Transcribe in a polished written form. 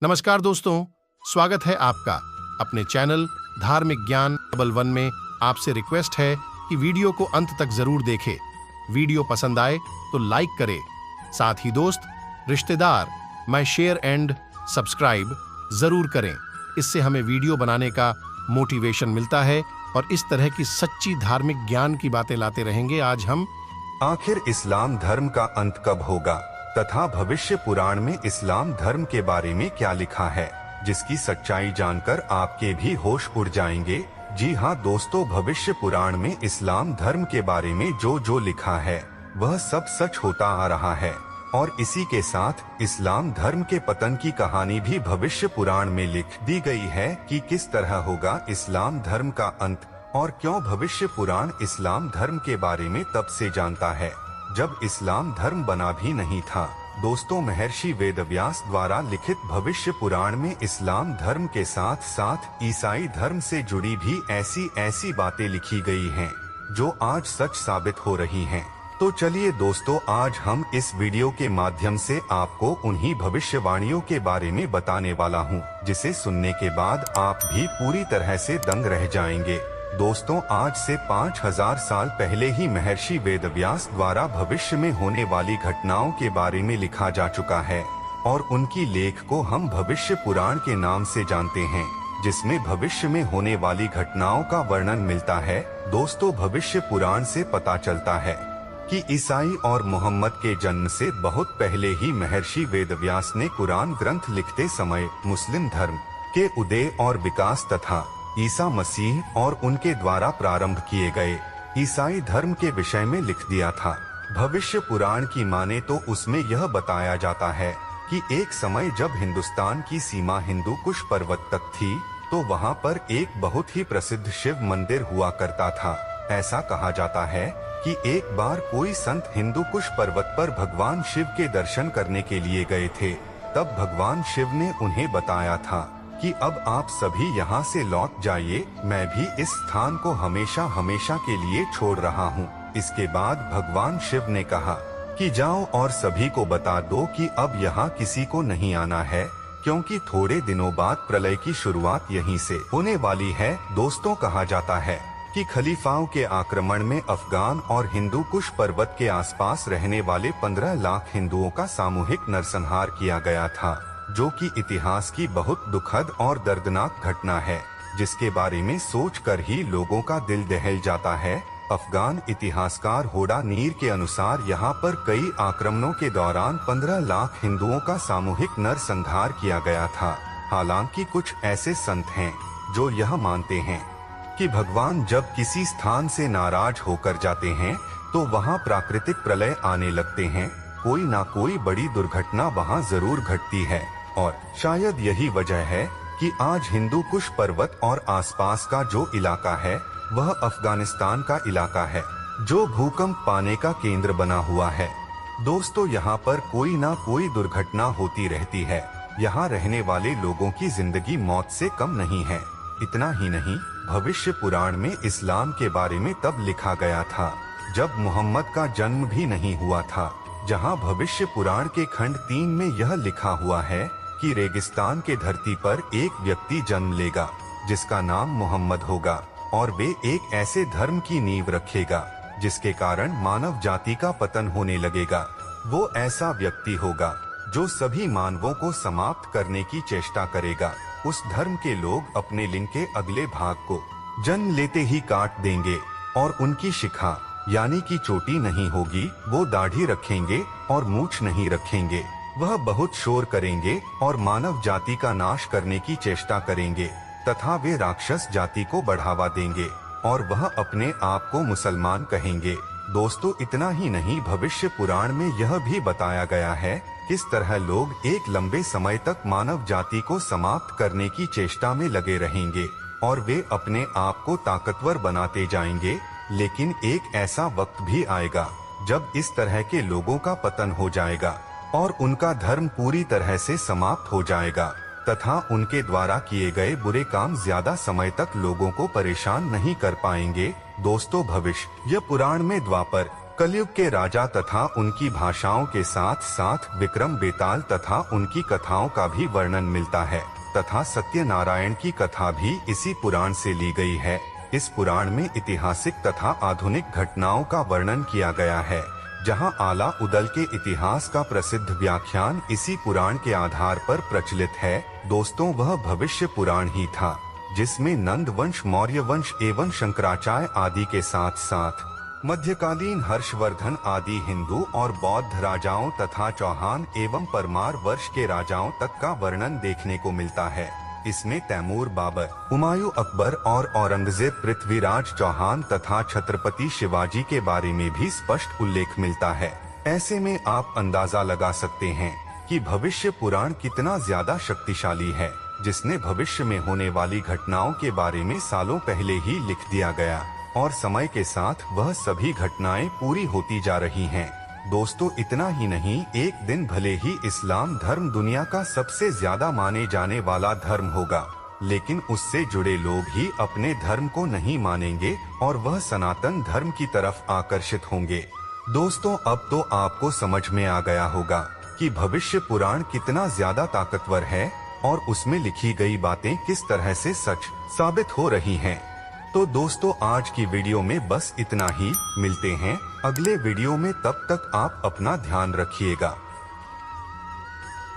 नमस्कार दोस्तों, स्वागत है आपका अपने चैनल धार्मिक ज्ञान डबल वन में। आपसे रिक्वेस्ट है कि वीडियो को अंत तक जरूर देखें। वीडियो पसंद आए तो लाइक करें, साथ ही दोस्त, रिश्तेदार में शेयर एंड सब्सक्राइब जरूर करें। इससे हमें वीडियो बनाने का मोटिवेशन मिलता है और इस तरह की सच्ची धार्मिक ज्ञान की बातें लाते रहेंगे। आज हम आखिर इस्लाम धर्म का अंत कब होगा तथा भविष्य पुराण में इस्लाम धर्म के बारे में क्या लिखा है, जिसकी सच्चाई जानकर आपके भी होश उड़ जाएंगे। जी हाँ दोस्तों, भविष्य पुराण में इस्लाम धर्म के बारे में जो लिखा है वह सब सच होता आ रहा है और इसी के साथ इस्लाम धर्म के पतन की कहानी भी भविष्य पुराण में लिख दी गई है कि किस तरह होगा इस्लाम धर्म का अंत और क्यों भविष्य पुराण इस्लाम धर्म के बारे में तब से जानता है जब इस्लाम धर्म बना भी नहीं था। दोस्तों, महर्षि वेदव्यास द्वारा लिखित भविष्य पुराण में इस्लाम धर्म के साथ साथ ईसाई धर्म से जुड़ी भी ऐसी बातें लिखी गई हैं जो आज सच साबित हो रही हैं। तो चलिए दोस्तों, आज हम इस वीडियो के माध्यम से आपको उन्हीं भविष्यवाणियों के बारे में बताने वाला हूँ, जिसे सुनने के बाद आप भी पूरी तरह से दंग रह जाएंगे। दोस्तों, आज से 5000 साल पहले ही महर्षि वेदव्यास द्वारा भविष्य में होने वाली घटनाओं के बारे में लिखा जा चुका है और उनकी लेख को हम भविष्य पुराण के नाम से जानते हैं, जिसमें भविष्य में होने वाली घटनाओं का वर्णन मिलता है। दोस्तों, भविष्य पुराण से पता चलता है कि ईसाई और मोहम्मद के जन्म से बहुत पहले ही महर्षि वेदव्यास ने कुरान ग्रंथ लिखते समय मुस्लिम धर्म के उदय और विकास तथा ईसा मसीह और उनके द्वारा प्रारंभ किए गए ईसाई धर्म के विषय में लिख दिया था। भविष्य पुराण की माने तो उसमें यह बताया जाता है कि एक समय जब हिंदुस्तान की सीमा हिंदू कुश पर्वत तक थी, तो वहाँ पर एक बहुत ही प्रसिद्ध शिव मंदिर हुआ करता था। ऐसा कहा जाता है कि एक बार कोई संत हिंदू कुश पर्वत पर भगवान शिव के दर्शन करने के लिए गए थे। तब भगवान शिव ने उन्हें बताया था कि अब आप सभी यहाँ से लौट जाइए, मैं भी इस स्थान को हमेशा हमेशा के लिए छोड़ रहा हूँ। इसके बाद भगवान शिव ने कहा कि जाओ और सभी को बता दो कि अब यहाँ किसी को नहीं आना है, क्योंकि थोड़े दिनों बाद प्रलय की शुरुआत यहीं से होने वाली है। दोस्तों, कहा जाता है कि खलीफाओं के आक्रमण में अफगान और हिंदू कुश पर्वत के आसपास रहने वाले 15 लाख हिंदुओं का सामूहिक नरसंहार किया गया था, जो कि इतिहास की बहुत दुखद और दर्दनाक घटना है, जिसके बारे में सोचकर ही लोगों का दिल दहल जाता है। अफगान इतिहासकार होडा नीर के अनुसार यहाँ पर कई आक्रमणों के दौरान 15 लाख हिंदुओं का सामूहिक नरसंहार किया गया था। हालांकि कुछ ऐसे संत हैं जो यह मानते हैं कि भगवान जब किसी स्थान से नाराज होकर जाते हैं तो वहाँ प्राकृतिक प्रलय आने लगते हैं। कोई ना कोई बड़ी दुर्घटना वहाँ जरूर घटती है और शायद यही वजह है कि आज हिंदू कुश पर्वत और आसपास का जो इलाका है वह अफगानिस्तान का इलाका है, जो भूकंप पाने का केंद्र बना हुआ है। दोस्तों, यहाँ पर कोई ना कोई दुर्घटना होती रहती है। यहाँ रहने वाले लोगों की जिंदगी मौत से कम नहीं है। इतना ही नहीं, भविष्य पुराण में इस्लाम के बारे में तब लिखा गया था जब मोहम्मद का जन्म भी नहीं हुआ था। जहां भविष्य पुराण के खंड 3 में यह लिखा हुआ है कि रेगिस्तान के धरती पर एक व्यक्ति जन्म लेगा जिसका नाम मोहम्मद होगा और वे एक ऐसे धर्म की नींव रखेगा जिसके कारण मानव जाति का पतन होने लगेगा। वो ऐसा व्यक्ति होगा जो सभी मानवों को समाप्त करने की चेष्टा करेगा। उस धर्म के लोग अपने लिंग के अगले भाग को जन्म लेते ही काट देंगे और उनकी शिखा यानी कि चोटी नहीं होगी। वो दाढ़ी रखेंगे और मूछ नहीं रखेंगे। वह बहुत शोर करेंगे और मानव जाति का नाश करने की चेष्टा करेंगे तथा वे राक्षस जाति को बढ़ावा देंगे और वह अपने आप को मुसलमान कहेंगे। दोस्तों, इतना ही नहीं, भविष्य पुराण में यह भी बताया गया है किस तरह लोग एक लंबे समय तक मानव जाति को समाप्त करने की चेष्टा में लगे रहेंगे और वे अपने आप को ताकतवर बनाते जाएंगे। लेकिन एक ऐसा वक्त भी आएगा जब इस तरह के लोगों का पतन हो जाएगा और उनका धर्म पूरी तरह से समाप्त हो जाएगा तथा उनके द्वारा किए गए बुरे काम ज्यादा समय तक लोगों को परेशान नहीं कर पाएंगे। दोस्तों, भविष्य पुराण में द्वापर, कलयुग के राजा तथा उनकी भाषाओं के साथ साथ विक्रम बेताल तथा उनकी कथाओं का भी वर्णन मिलता है तथा सत्यनारायण की कथा भी इसी पुराण से ली गई है। इस पुराण में ऐतिहासिक तथा आधुनिक घटनाओं का वर्णन किया गया है, जहां आला उदल के इतिहास का प्रसिद्ध व्याख्यान इसी पुराण के आधार पर प्रचलित है। दोस्तों, वह भविष्य पुराण ही था जिसमें नंद वंश, मौर्य वंश एवं शंकराचार्य आदि के साथ साथ मध्यकालीन हर्षवर्धन आदि हिंदू और बौद्ध राजाओं तथा चौहान एवं परमार वर्ष के राजाओं तक का वर्णन देखने को मिलता है। इसमें तैमूर, बाबर, हुमायूं, अकबर और औरंगजेब, पृथ्वीराज चौहान तथा छत्रपति शिवाजी के बारे में भी स्पष्ट उल्लेख मिलता है। ऐसे में आप अंदाजा लगा सकते हैं कि भविष्य पुराण कितना ज्यादा शक्तिशाली है, जिसने भविष्य में होने वाली घटनाओं के बारे में सालों पहले ही लिख दिया गया और समय के साथ वह सभी घटनाएं पूरी होती जा रही हैं। दोस्तों, इतना ही नहीं, एक दिन भले ही इस्लाम धर्म दुनिया का सबसे ज्यादा माने जाने वाला धर्म होगा, लेकिन उससे जुड़े लोग ही अपने धर्म को नहीं मानेंगे और वह सनातन धर्म की तरफ आकर्षित होंगे। दोस्तों, अब तो आपको समझ में आ गया होगा कि भविष्य पुराण कितना ज्यादा ताकतवर है और उसमें लिखी गई बातें किस तरह से सच साबित हो रही हैं। तो दोस्तों, आज की वीडियो में बस इतना ही। मिलते हैं अगले वीडियो में, तब तक आप अपना ध्यान रखिएगा।